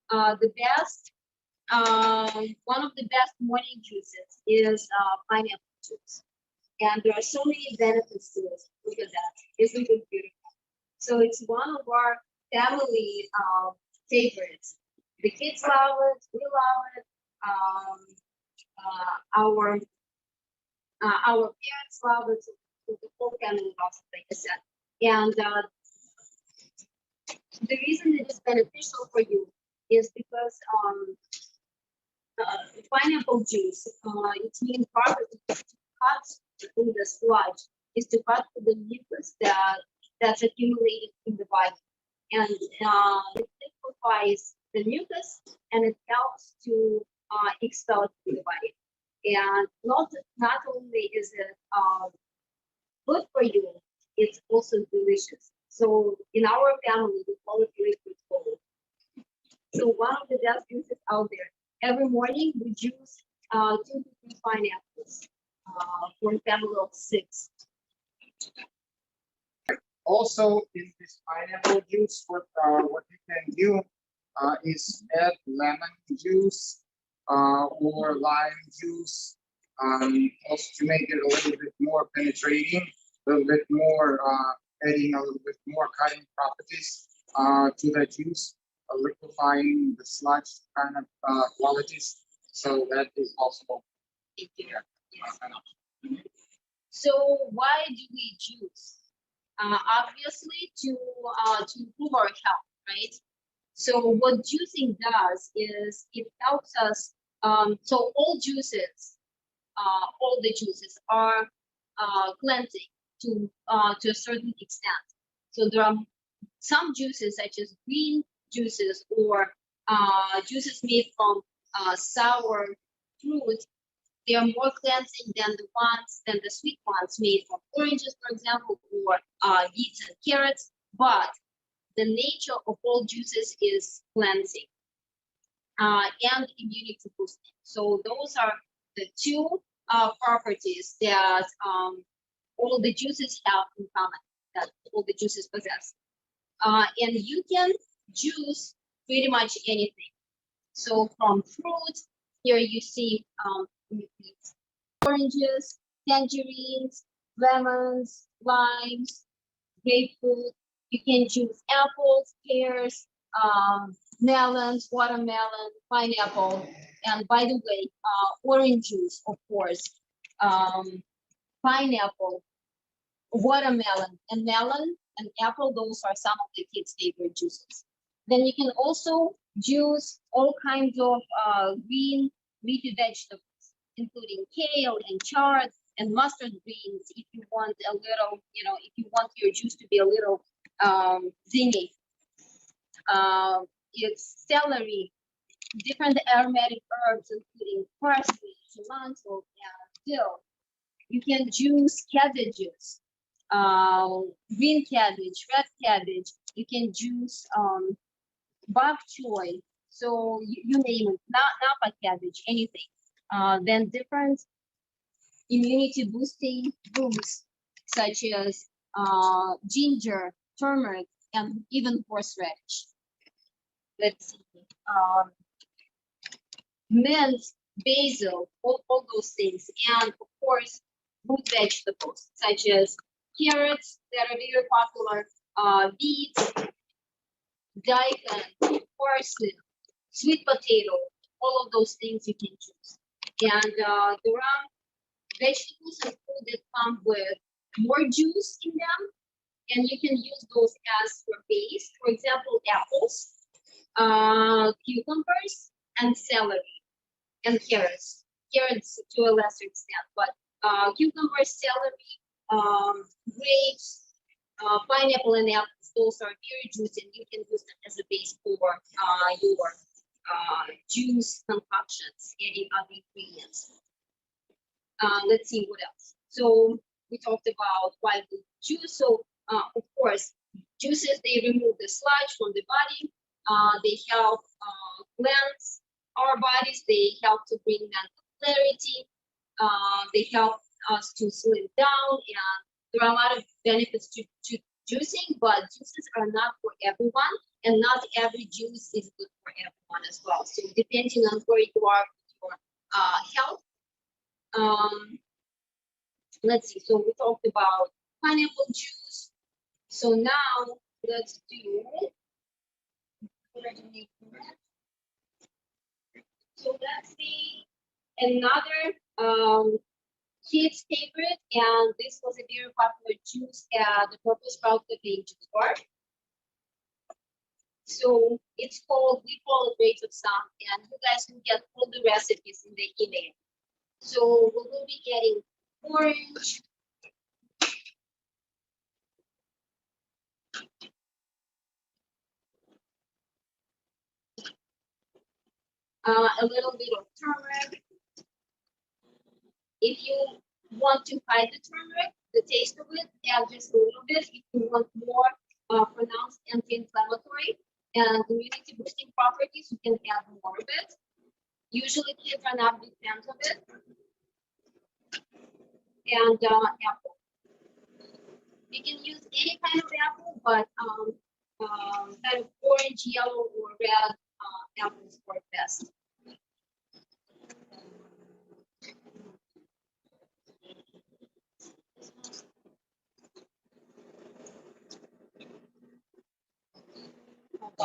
The best, one of the best morning juices is pineapple juice. And there are so many benefits to it. Look at that. Isn't it beautiful? So it's one of our family favorites. The kids love it. We love it. Um, our parents love it. So the whole family loves it, like I said. And the reason it is beneficial for you is because pineapple juice, its main purpose is to cut through the sludge, is to cut through the mucus that's accumulated in the body, and it simplifies the mucus and it helps to expel it from the body. And not only is it good for you, it's also delicious. So in our family, we call it liquid gold. So one of the best juices out there. Every morning we juice 2 to 3 pineapples for a family of 6. Also, in this pineapple juice, what you can do is add lemon juice or lime juice, also to make it a little bit more penetrating, a little bit more adding a little bit more cutting properties to the juice, liquefying the sludge kind of qualities. So that is possible. Thank you. Yes. So why do we juice? Obviously to improve our health, right? So what juicing does is it helps us. So all the juices are cleansing to a certain extent. So there are some juices such as green juices or juices made from sour fruit. They are more cleansing than the sweet ones made from oranges, for example, or beets and carrots. But the nature of all juices is cleansing and immunity boosting. So those are the 2 properties that all the juices have in common, that all the juices possess. And you can juice pretty much anything. So from fruit, here you see oranges, tangerines, lemons, limes, grapefruit. You can juice apples, pears, melons, watermelon, pineapple, and by the way, orange juice, of course, pineapple, watermelon, and melon and apple. Those are some of the kids' favorite juices. Then you can also juice all kinds of green leafy vegetables, including kale and chard and mustard greens. If you want a little, if you want your juice to be a little zingy, it's celery, different aromatic herbs, including parsley, cilantro, and dill. You can juice cabbages, green cabbage, red cabbage. You can juice bok choy. So you name it, napa cabbage, anything. Then different immunity boosting foods such as ginger, turmeric, and even horseradish. Let's see. Mint, basil, all those things. And of course, root vegetables such as carrots that are very popular, beets, daikon, parsley, sweet potato, all of those things you can choose. And there are vegetables and food that come with more juice in them, and you can use those as your base. For example, apples, cucumbers, and celery, and carrots. Carrots to a lesser extent, but cucumbers, celery, grapes, pineapple, and apples. Those are very juicy, and you can use them as a base for your juice concoctions, adding other ingredients. Let's see what else. So we talked about why we juice. So of course, juices, they remove the sludge from the body. They help cleanse our bodies. They help to bring mental clarity. They help us to slim down, and there are a lot of benefits to juicing, but juices are not for everyone, and not every juice is good for everyone as well. So depending on where you are with your health. Let's see. So we talked about pineapple juice. So now let's do. So let's see another kids' favorite, and this was a very popular juice at the Purple Sprout Cafe juice bar. So it's called, we call it Rays of Sun, and you guys can get all the recipes in the email. So we will be getting orange, a little bit of turmeric. If you want to hide the turmeric, the taste of it, add just a little bit. If you want more pronounced anti-inflammatory and immunity boosting properties, you can add more of it. Usually kids are not big fans of it. And apple. You can use any kind of apple, but kind of orange, yellow, or red apples work best. I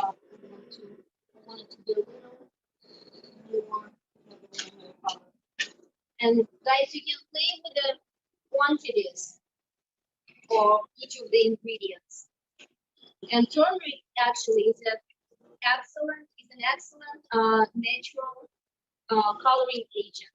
wanted to do a little more. And guys, you can play with the quantities of each of the ingredients. And turmeric actually is an excellent natural coloring agent.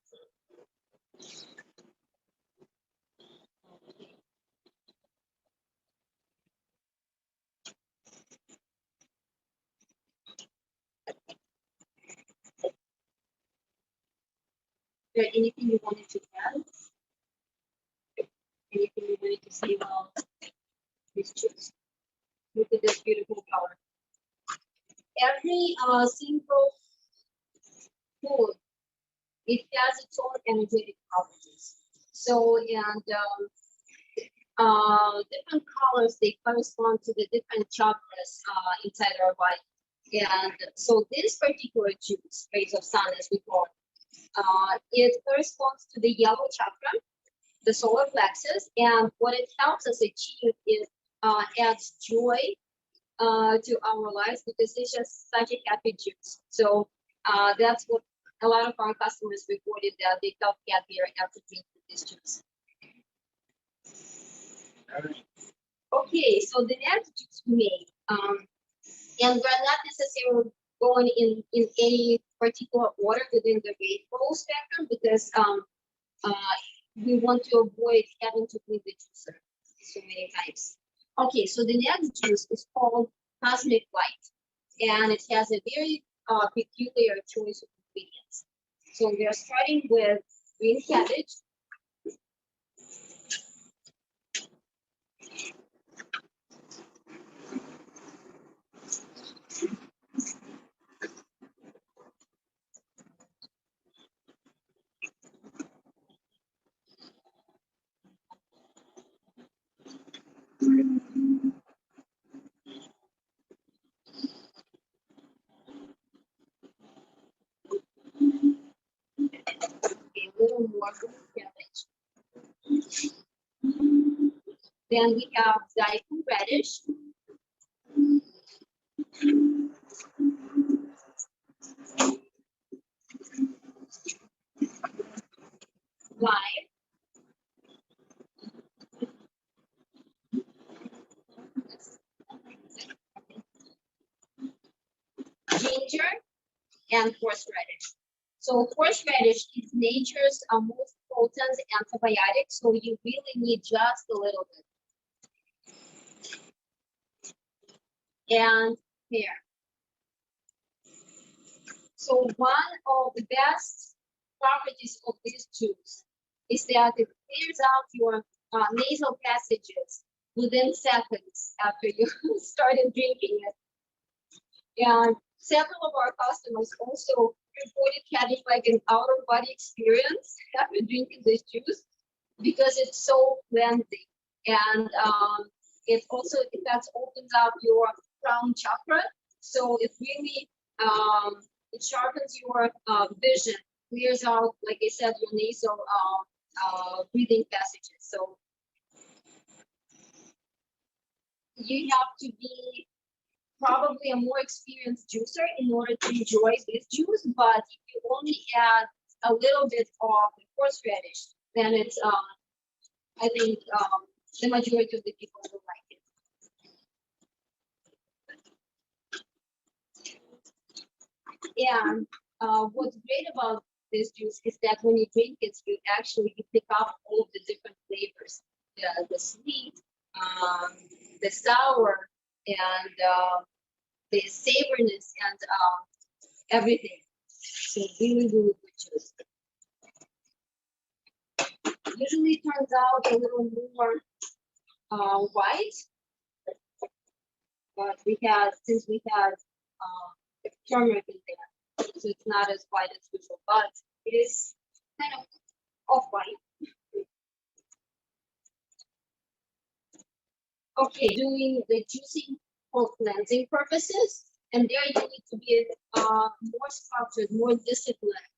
Is there anything you wanted to add? Anything you wanted to say about this juice? Look at this beautiful color. Every single food, it has its own energetic properties. So, and different colors, they correspond to the different chakras inside our body. And so this particular juice, Rays of Sun, as we call it corresponds to the yellow chakra, the solar plexus, and what it helps us achieve is adds joy to our lives because it's just such a happy juice. So that's what a lot of our customers reported, that they felt happier after drinking this juice. Okay, so the next juice we made, and we're not necessarily going in any particular order within the rainbow spectrum because we want to avoid having to clean the juicer so many times. Okay, so the next juice is called Cosmic Light, and it has a very peculiar choice of ingredients. So we are starting with green cabbage. A little more green cabbage. Then we have daikon radish. Lime. Ginger and horseradish. So horseradish is nature's most potent antibiotic, so you really need just a little bit. And pear. So one of the best properties of this juice is that it clears out your nasal passages within seconds after you started drinking it. And several of our customers also reported having like an out-of-body experience after drinking this juice because it's so cleansing. And It also that opens up your crown chakra, so it really it sharpens your vision, clears out, like I said, your nasal breathing passages. So you have to be probably a more experienced juicer in order to enjoy this juice. But if you only add a little bit of horseradish, then it's I think the majority of the people will like it. And what's great about this juice is that when you drink it, you actually pick up all the different flavors, the sweet, the sour, and the savoriness, and everything. So really, really good juice. Usually it turns out a little more white, but since we had turmeric in there, so it's not as white as usual, but it is kind of off-white. Okay, doing the juicing for cleansing purposes, and there you need to be more structured, more disciplined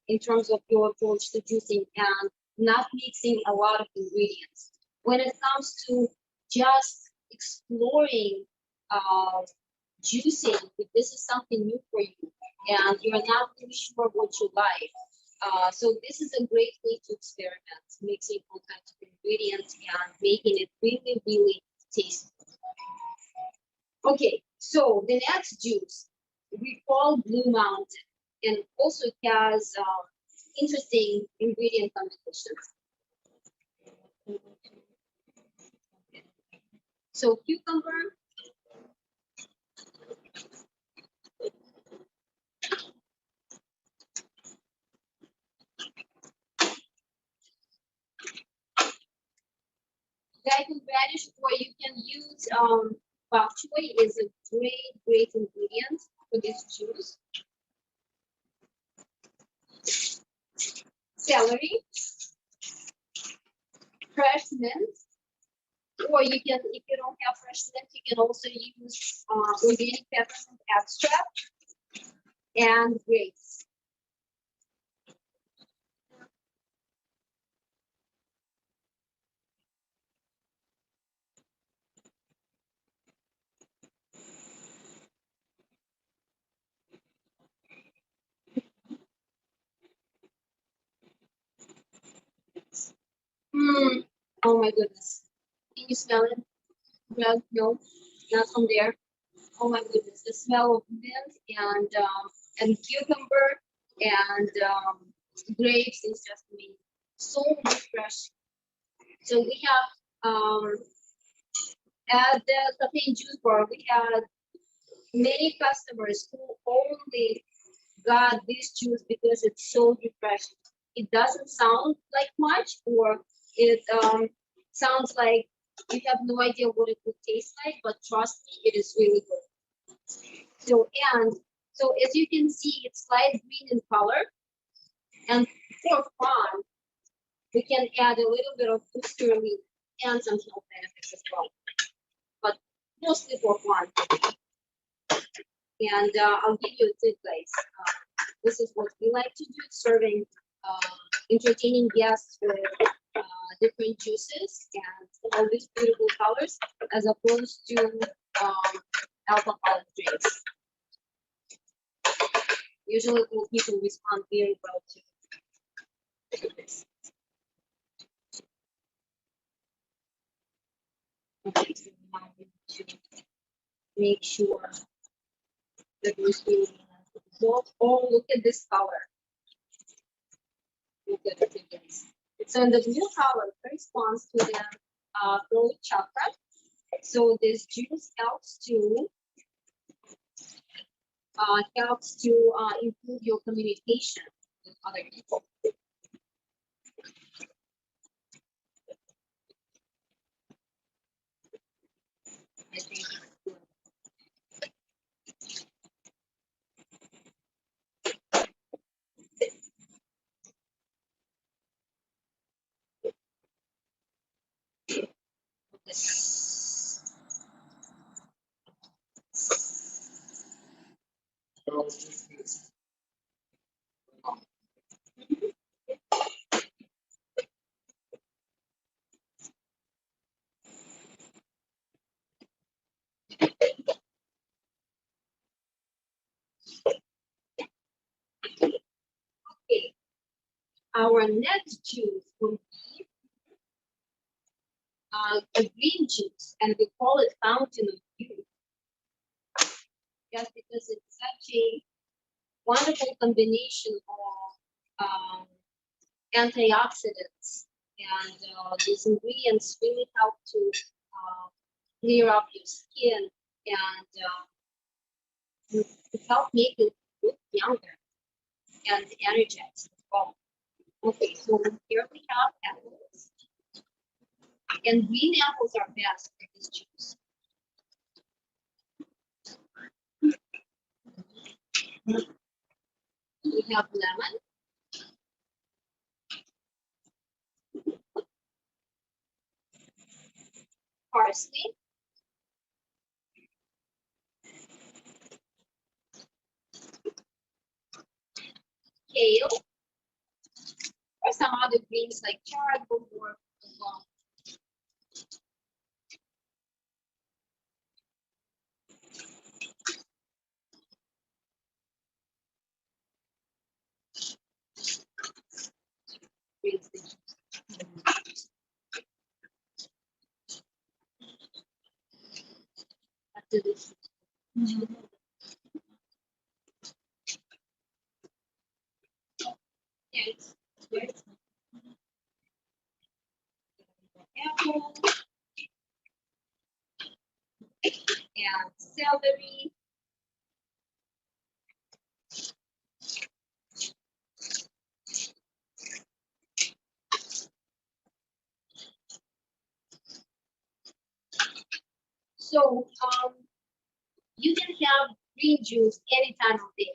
in terms of your approach to juicing and not mixing a lot of ingredients. When it comes to just exploring juicing, if this is something new for you and you're not really sure what you like, so this is a great way to experiment, mixing all kinds of ingredients and making it really, really tasty. Okay, so the next juice we call Blue Mountain, and also it has interesting ingredient combinations. So cucumber, Guided radish, or you can use bok choy is a great ingredient for this juice. Celery, fresh mint, or you can, if you don't have fresh mint, you can also use organic peppermint extract and grapes. Oh my goodness. Can you smell it? Well, no, not from there. Oh my goodness, the smell of mint and cucumber and grapes is just amazing. So refreshing. So we have at the cafe and juice bar, we had many customers who only got this juice because it's so refreshing. It doesn't sound like much, or it sounds like you have no idea what it would taste like, but trust me, it is really good. So as you can see, it's light green in color, and for fun, we can add a little bit of spirulina and some health benefits as well, but mostly for fun. And I'll give you a tip, guys. This is what we like to do, serving entertaining guests with different juices and all these beautiful colors, as opposed to alcoholic drinks. Usually people respond very well to this. Okay, so now we need to make sure that we're still dissolved. Oh, look at this color. Look at it again. So the blue color corresponds to the throat chakra. So this juice helps to improve your communication with other people. I think it's good. So this is Okay. Our next juice will be a green juice, and we call it fountain of youth. Yes, because it's such a wonderful combination of antioxidants, and these ingredients really help to clear up your skin and to help make you look younger and energized as well. Okay, so here we have apples, and green apples are best for this juice. We have lemon, parsley, kale, or some other greens like chard will work as well. Greens the juice. After this. Yes, yes. Apple and celery. So you can have green juice any time of day.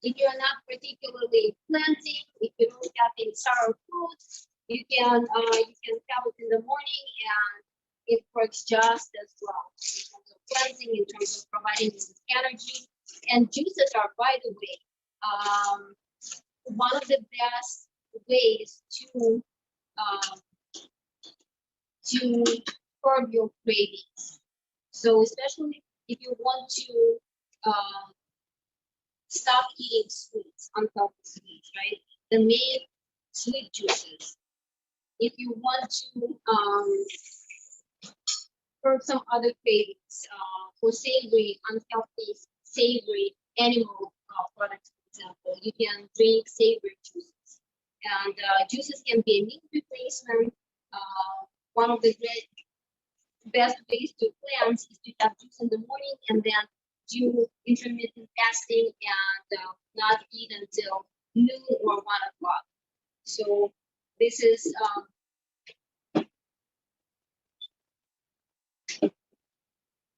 If you're not particularly planting, if you don't have any sour foods, you can have it in the morning, and it works just as well in terms of cleansing, in terms of providing you with energy. And juices are, by the way, one of the best ways um, to curb your cravings. So especially if you want to stop eating sweets, unhealthy sweets, right? The main sweet juices. If you want to curb some other cravings for savory, unhealthy, savory animal products, for example, you can drink savory juices. And juices can be a meat replacement. One of the best ways to cleanse is to have juice in the morning and then do intermittent fasting and not eat until noon or 1 o'clock. So this is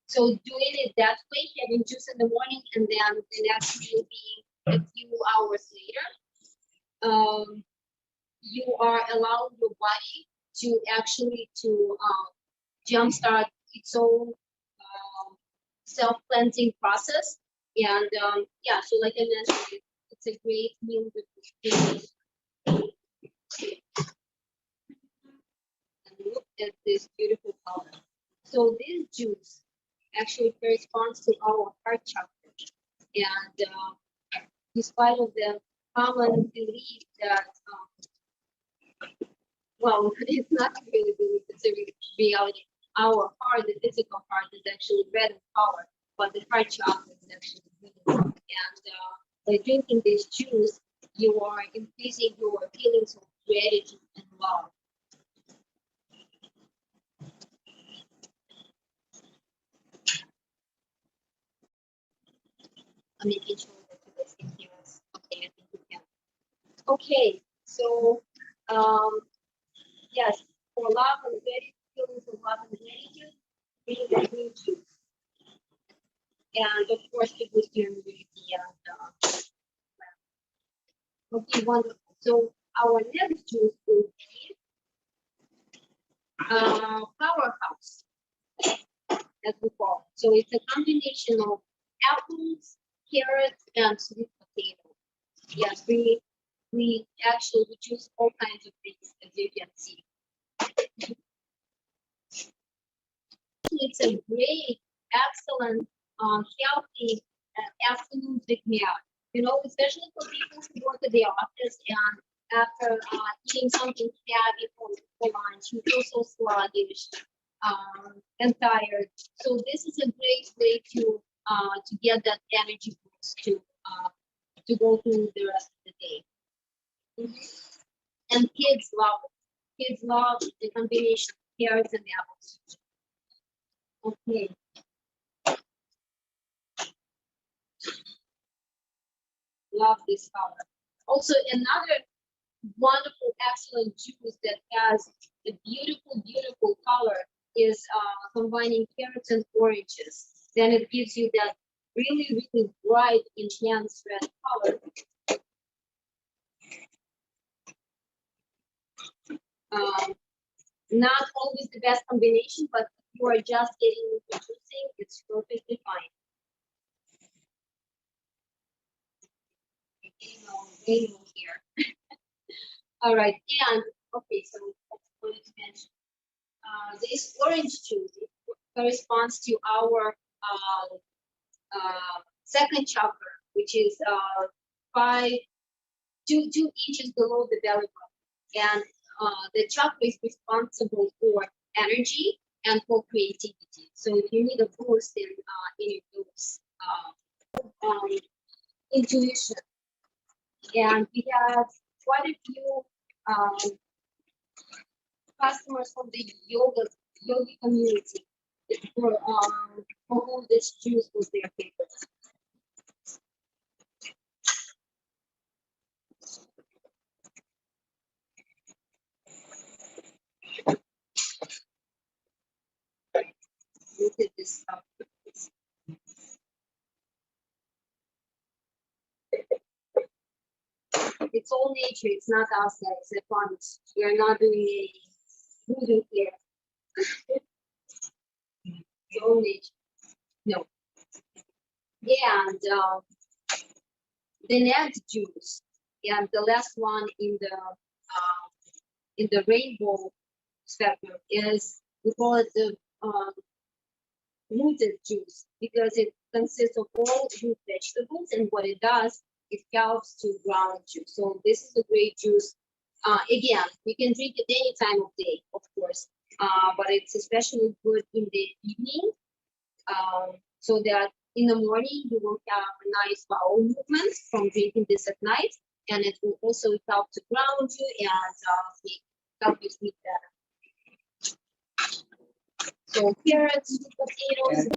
so doing it that way, having juice in the morning and then the next meal being a few hours later, you are allowing your body to actually jumpstart its own self-cleansing process. And yeah, so like I mentioned, it's a great meal with and look at this beautiful color. So this juice actually corresponds to our heart chakra. And despite of the common belief that, well, it's not really belief, it's a reality. Our heart, the physical heart, is actually red in color, but the heart chakra is actually green. And by drinking this juice, you are increasing your feelings of gratitude and love. I'm making sure that you guys can hear us. Okay, I think you can. Okay, so yes, for love and gratitude, feelings of love and gratitude, read the green juice. And of course, to boost your immunity and okay, wonderful. So our next juice will be powerhouse, as we call it. So it's a combination of apples, carrot and sweet potato. Yes, we actually choose all kinds of things, as you can see. It's a great, excellent, healthy afternoon pick me up. You know, especially for people who go to the office and after eating something heavy for lunch, you feel so sluggish and tired. So this is a great way to get that energy boost to go through the rest of the day. And kids love it. Kids love the combination of carrots and apples. Okay. Love this color. Also, another wonderful, excellent juice that has a beautiful, beautiful color is combining carrots and oranges. Then it gives you that really, really bright, intense red color. Not always the best combination, but if you are just getting into juicing, it's perfectly fine. Rainbow here. All right, and okay, so I wanted to mention this orange juice corresponds to our second chakra, which is 2 inches below the belly button, and the chakra is responsible for energy and for creativity. So if you need a boost in your boost, intuition, and we have quite a few customers from the yoga community for whom this juice was their favorite. Look at this stuff. It's all nature. It's not us, guys. I promise. We are not doing any voodoo here. It's all nature. No. Yeah, and the next juice, and the last one in the rainbow spectrum is, we call it the rooted juice, because it consists of all root vegetables, and what it does, it helps to ground you. So this is a great juice. Again, you can drink it any time of day, of course, but it's especially good in the evening, so that in the morning you will have a nice bowel movement from drinking this at night, and it will also help to ground you and help you sleep better. So carrots, potatoes,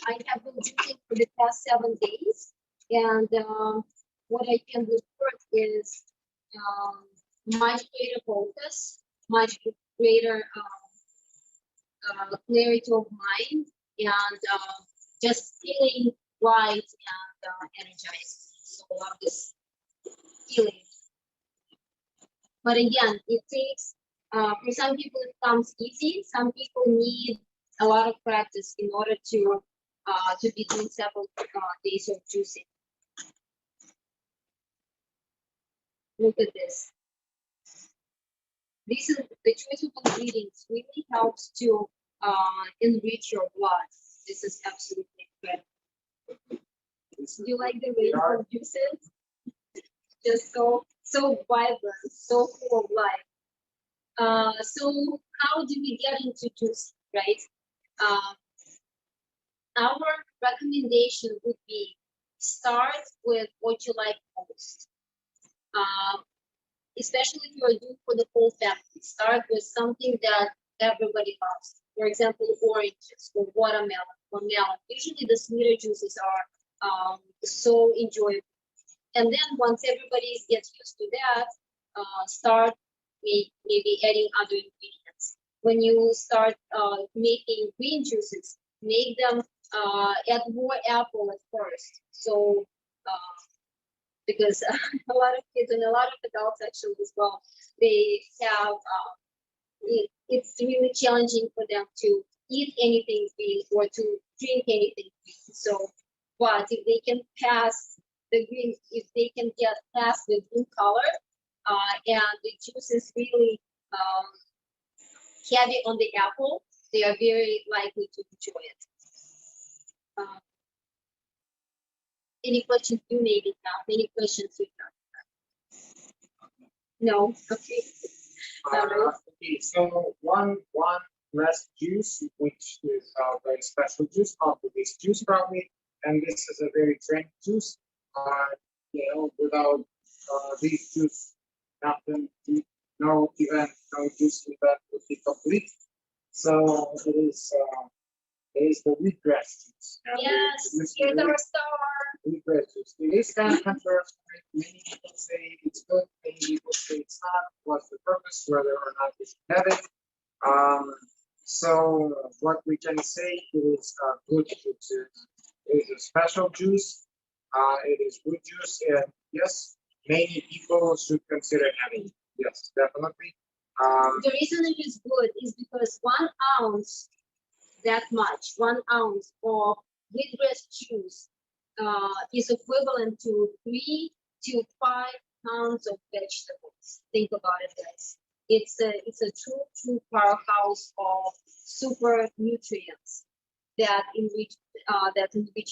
I have been drinking for the past 7 days, and what I can report is much greater focus, much greater clarity of mind, and just feeling light and energized. So I love this feeling. But again, it takes, for some people it comes easy. Some people need a lot of practice in order to be doing several days of juicing. Look at this. This is the choice of ingredients really helps to enrich your blood. This is absolutely incredible. Do you like the rainbow juices? Just so vibrant, so full of life. So how do we get into juice, right? Our recommendation would be start with what you like most. Especially if you're doing for the whole family, start with something that everybody loves. For example, oranges or watermelon or melon. Usually the sweeter juices are so enjoyable. And then once everybody gets used to that, start maybe adding other ingredients. When you start making green juices, make them add more apple at first. So because a lot of kids and a lot of adults actually as well, they have it's really challenging for them to eat anything green or to drink anything green. So But if they can pass the green, if they can get past the green color, and the juice is really heavy on the apple, they are very likely to enjoy it. Any questions you maybe have? Any questions you have? No? Okay. Okay, so one last juice, which is a very special juice called this juice probably, and this is a very trendy juice. Without this juice, nothing, no event, no juice event would be complete. So it is the wheatgrass juice. Yes, here's our star. Wheatgrass juice. It is kind of controversial. Many people say it's good, many people say it's not. What's the purpose, whether or not we should have it? So what we can say is good juice. It is a special juice. It is good juice, and yes, many people should consider having it. Yes, definitely. The reason it is good is because 1 ounce, that much, 1 ounce of wheatgrass juice is equivalent to 3 to 5 pounds of vegetables. Think about it, guys. It's a true powerhouse of super nutrients that enrich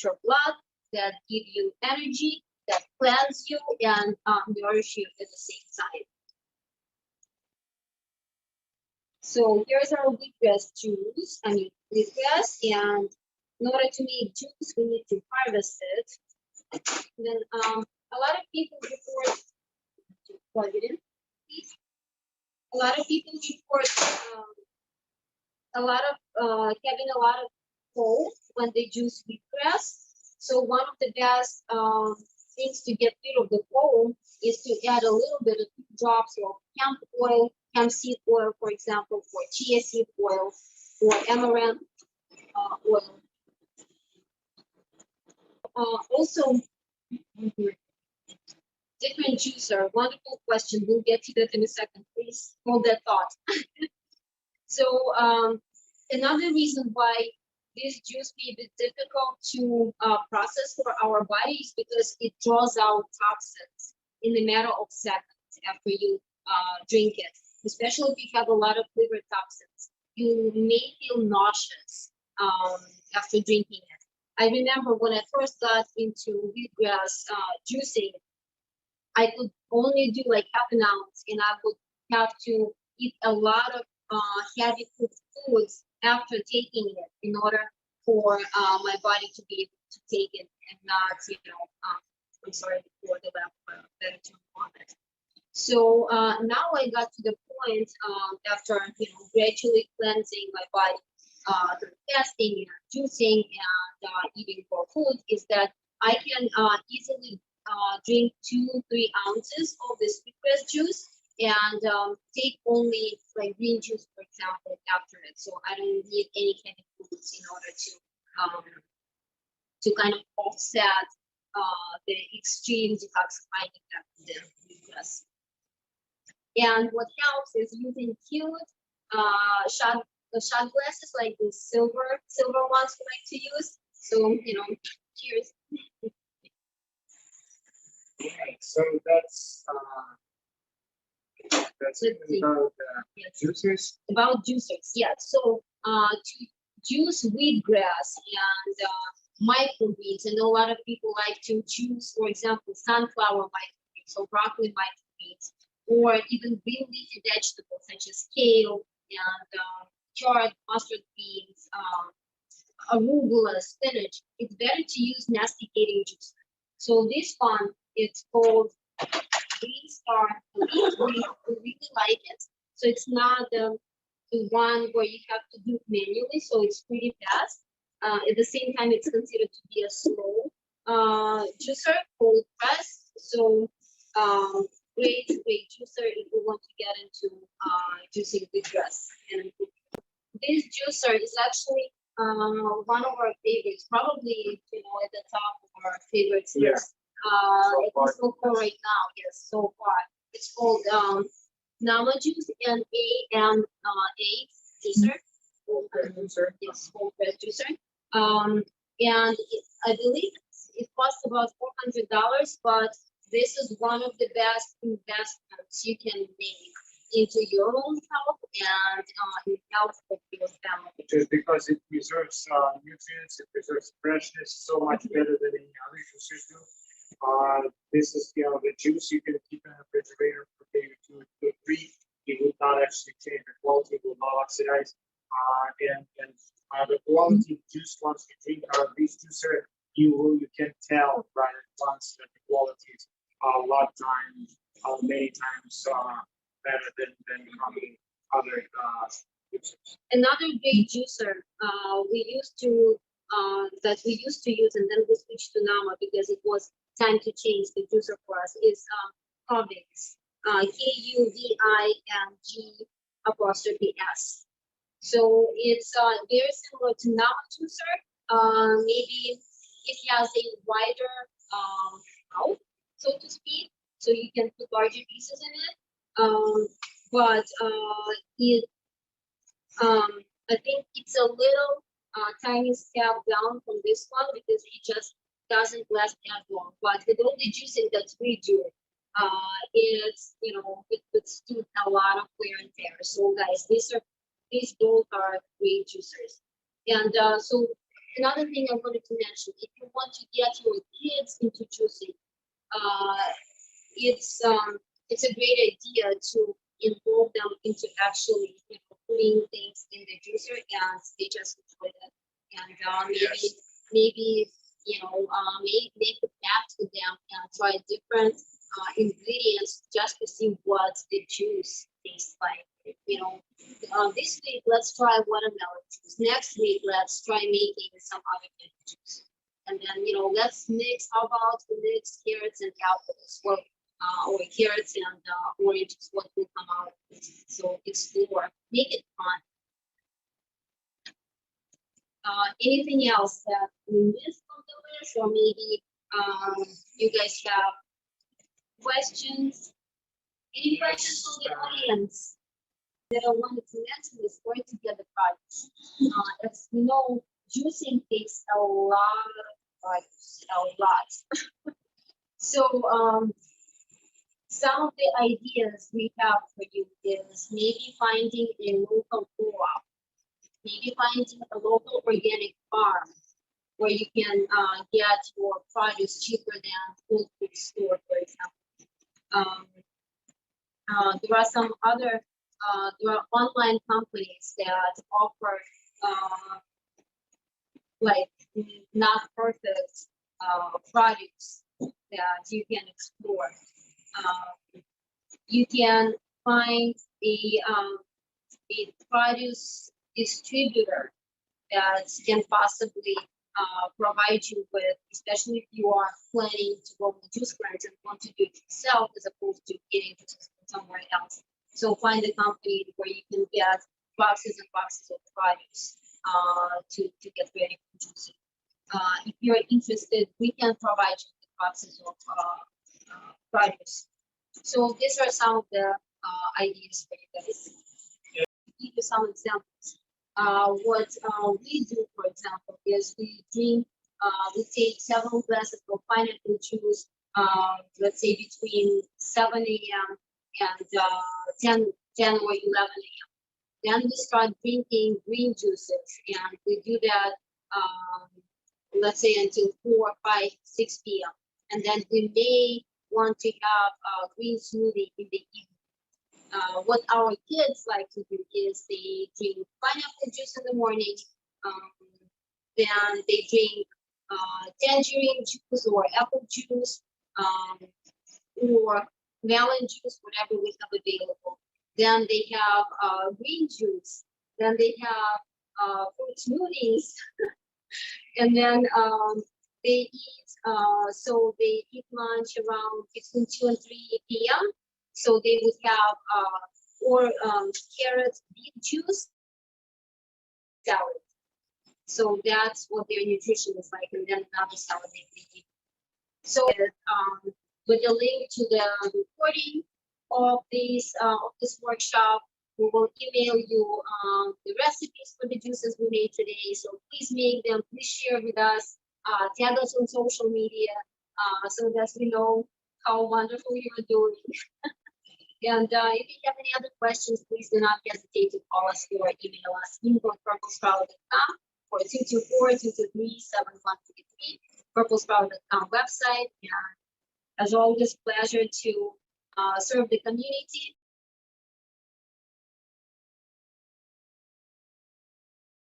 your blood, that give you energy, that cleanse you and nourish you at the same time. So here's our wheatgrass juice. Wheatgrass, and in order to make juice, we need to harvest it. Then a lot of people report, plug it in, please. A lot of people report having a lot of cold when they juice wheatgrass. So one of the best things to get rid of the cold is to add a little bit of drops of hemp oil, hemp seed oil, for example, or chia seed oil, or amaranth oil. Also, different juicer. Wonderful question. We'll get to that in a second. Please hold that thought. So another reason why this juice may be difficult to process for our body is because it draws out toxins in a matter of seconds after you drink it. Especially if you have a lot of liver toxins, you may feel nauseous after drinking it. I remember when I first got into wheatgrass juicing, I could only do like half an ounce, and I would have to eat a lot of heavy cooked foods after taking it in order for my body to be able to take it and not, I'm sorry for the better term on it. So now I got to the point after gradually cleansing my body through fasting and juicing and eating raw food, is that I can easily drink 2-3 ounces of this wheatgrass juice and take only like green juice, for example, after it. So I don't need any heavy foods in order to kind of offset the extreme detoxifying effect of the wheatgrass. And what helps is using cute shot glasses, like the silver ones we like to use. So cheers. Okay, so that's about juices. About juicers, yeah. So to juice wheatgrass and microgreens, I know a lot of people like to juice, for example, sunflower microgreens or broccoli microgreens, or even green leafy vegetables such as kale and carrot, mustard beans, arugula, spinach. It's better to use masticating juicer. So this one, it's called Green Star. We really like it. So it's not the one where you have to do it manually, so it's pretty fast. At the same time, it's considered to be a slow juicer, cold press. So great juicer if we want to get into juicing wheatgrass. And this juicer is actually one of our favorites, probably at the top of our favorites list. So far right now, yes, so far. It's called Nama Juice, NAMA juicer. Juicer. Yes, cold press juicer. And I believe costs about $400, but this is one of the best investments you can make into your own health and in health of your family. Just because it preserves nutrients, it preserves freshness so much better than any other juicers do. This is, you know, the juice you can keep in the refrigerator for maybe 2 to 3. It will not actually change the quality, it will not oxidize. The quality of juice once you drink out of this juicer, you can tell right at once that the quality is many times better than other juicers. Another great juicer that we used to use, and then we switched to Nama because it was time to change the juicer for us, is Kuvings. Kuving_S. So it's very similar to Nama juicer. Maybe it has a wider mouth, so to speak, so you can put larger pieces in it. But I think it's a little tiny step down from this one because it just doesn't last as long. But with all the juicing that we do, it's, you know, it withstood a lot of wear and tear. So guys, these both are great juicers. And so another thing I wanted to mention, if you want to get your kids into juicing, it's a great idea to involve them into actually, you know, putting things in the juicer and they just enjoy it. And maybe you know, make a pact with them and try different ingredients just to see what the juice tastes like. You know, this week let's try watermelon juice. Next week let's try making some other kind of juice. And then, you know, let's mix. How about we mix carrots and apples? Well, or carrots and oranges, what will come out of it. So explore, make it fun. Anything else that we missed on the list, or maybe you guys have questions? Any questions from the audience that I wanted to mention is where to get the products? As you know, juicing takes a lot of products, a lot. So some of the ideas we have for you is maybe finding a local co-op, maybe finding a local organic farm where you can get your produce cheaper than food store, for example. There are some other, there are online companies that offer like not perfect products that you can explore. You can find a produce distributor that can possibly provide you with, especially if you are planning to go to juice grants and want to do it yourself as opposed to getting juices from somewhere else. So find a company where you can get boxes and boxes of produce to get ready for juicing. If you're interested, we can provide you with boxes of produce. So these are some of the ideas for you guys. To give you some examples, what we do, for example, is we take several glasses of pineapple juice, let's say between 7 a.m. and 10 or 11 a.m. Then we start drinking green juices, and we do that, let's say until 4, 5, 6 p.m. And then we may want to have a green smoothie in the evening. What our kids like to do is they drink pineapple juice in the morning, then they drink tangerine juice or apple juice, or melon juice, whatever we have available. Then they have green juice. Then they have fruit smoothies, and then they eat lunch around between 2 and 3 p.m. So they would have carrot beet juice salad. So that's what their nutrition is like, and then another salad they eat. So with the link to the recording of this workshop, we will email you the recipes for the juices we made today. So please make them, please share with us. Tag us on social media so that we know how wonderful you're doing. And if you have any other questions, please do not hesitate to call us or email us info@purplesprout.com or 224-223-7133, purplesprout.com website. And as always, pleasure to serve the community